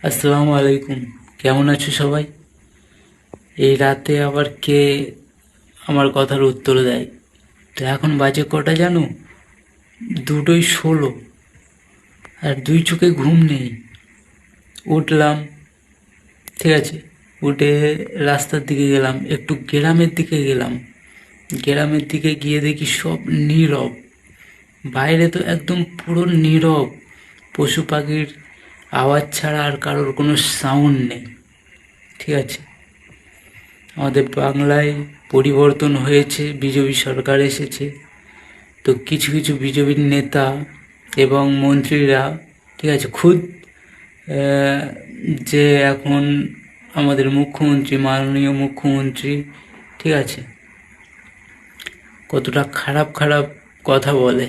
আসসালামু আলাইকুম। কেমন আছো সবাই? এই রাতে আবার কে আমার কথার উত্তর দেয়? তো এখন বাজে কটা জানো? 2:16। আর দুই চোখে ঘুম নেই। উঠলাম, ঠিক আছে, উঠে রাস্তার দিকে গেলাম, একটু গ্রামের দিকে গেলাম। গ্রামের দিকে গিয়ে দেখি সব নীরব। বাইরে তো একদম পুরো নীরব। পশু পাখির আওয়াজ ছাড়া আর কারোর কোনো সাউন্ড নেই, ঠিক আছে। আমাদের বাংলায় পরিবর্তন হয়েছে, বিজেপি সরকার এসেছে। তো কিছু কিছু বিজেপির নেতা এবং মন্ত্রীরা, ঠিক আছে, খুদ যে এখন আমাদের মুখ্যমন্ত্রী, মাননীয় মুখ্যমন্ত্রী, ঠিক আছে, কতটা খারাপ খারাপ কথা বলে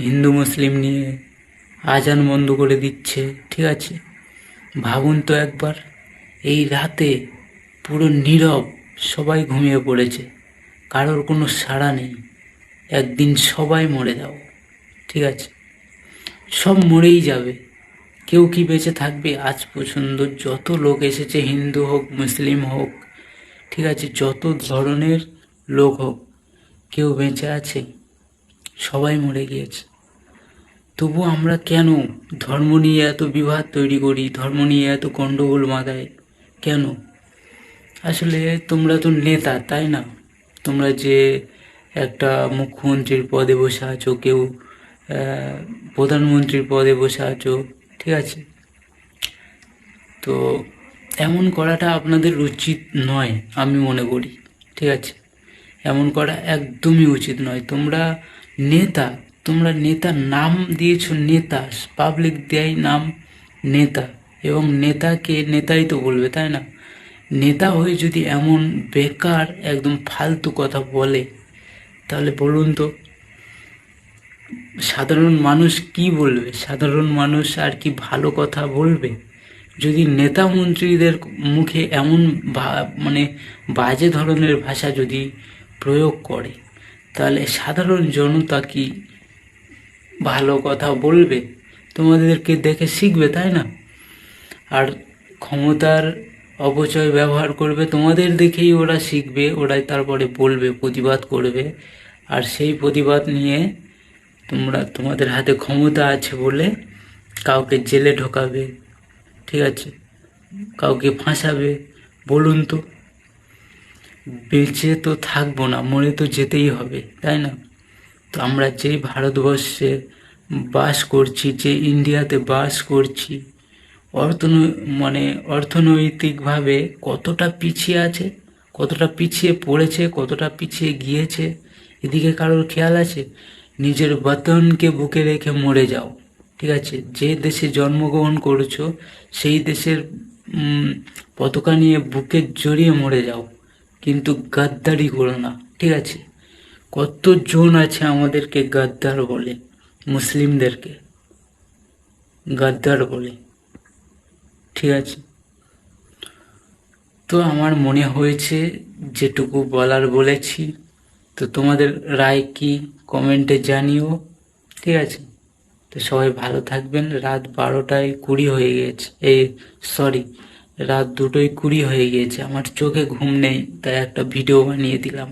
হিন্দু মুসলিম নিয়ে। আজান বন্ধ করে দিচ্ছে, ঠিক আছে। ভাবুন তো একবার, এই রাতে পুরো নীরব, সবাই ঘুমিয়ে পড়েছে, কারোর কোনো সাড়া নেই। একদিন সবাই মরে যাও, ঠিক আছে, সব মরেই যাবে। কেউ কি বেঁচে থাকবে? আজ পর্যন্ত যত লোক এসেছে, হিন্দু হোক মুসলিম হোক, ঠিক আছে, যত ধরনের লোক হোক, কেউ বেঁচে আছে? সবাই মরে গিয়েছে। তবু আমরা কেন ধর্ম নিয়ে এত বিবাদ তৈরি করি, ধর্ম নিয়ে এত গণ্ডগোল বাঁধাই কেন? আসলে তোমরা তো নেতা, তাই না? তোমরা যে একটা মুখ্যমন্ত্রীর পদে বসে আছো, কেউ প্রধানমন্ত্রীর পদে বসে আছো, ঠিক আছে। তো এমন করাটা আপনাদের উচিত নয়, আমি মনে করি, ঠিক আছে। এমন করা একদমই উচিত নয়। তোমরা নেতা, তোমরা নেতা, নাম দিয়েছো নেতা, পাবলিক দেয় নাম নেতা, এবং নেতাকে নেতাই তো বলবে, তাই না? নেতা হয়ে যদি এমন বেকার একদম ফালতু কথা বলে, তাহলে বলুন তো সাধারণ মানুষ কি বলবে? সাধারণ মানুষ আর কি ভালো কথা বলবে? যদি নেতা মন্ত্রীদের মুখে এমন মানে বাজে ধরনের ভাষা যদি প্রয়োগ করে, তাহলে সাধারণ জনতা কি ভালো কথা বলবে? তোমাদেরকে দেখে শিখবে, তাই না? আর ক্ষমতার অপচয় ব্যবহার করবে, তোমাদের দেখেই ওরা শিখবে, ওরাই তারপরে বলবে, প্রতিবাদ করবে। আর সেই প্রতিবাদ নিয়ে তোমাদের হাতে ক্ষমতা আছে বলে কাউকে জেলে ঢোকাবে, ঠিক আছে, কাউকে ফাঁসাবে। বলুন তো, বেঁচে তো থাকবো না, মরে তো যেতেই হবে, তাই না? তো আমরা যে ভারতবর্ষে বাস করছি, যে ইন্ডিয়াতে বাস করছি, মানে অর্থনৈতিকভাবে কতটা পিছিয়ে আছে, কতটা পিছিয়ে পড়েছে, কতটা পিছিয়ে গিয়েছে, এদিকে কারোর খেয়াল আছে? নিজের বতনকে বুকে রেখে মরে যাও, ঠিক আছে। যে দেশে জন্মগ্রহণ করেছো সেই দেশের পতাকা নিয়ে বুকে জড়িয়ে মরে যাও, কিন্তু গাদ্দারি করো না, ঠিক আছে। কতজন আছে আমাদেরকে গাদ্দার বলে, মুসলিমদেরকে গাদ্দার বলে, ঠিক আছে। তো আমার মনে হয়েছে যেটুকু বলার বলেছি। তো তোমাদের রায় কি কমেন্টে জানিও, ঠিক আছে। তো সবাই ভালো থাকবেন। রাত 12:20 হয়ে গিয়েছে, সরি, রাত 2:20 হয়ে গিয়েছে। আমার চোখে ঘুম নেই, তাই একটা ভিডিও বানিয়ে দিলাম।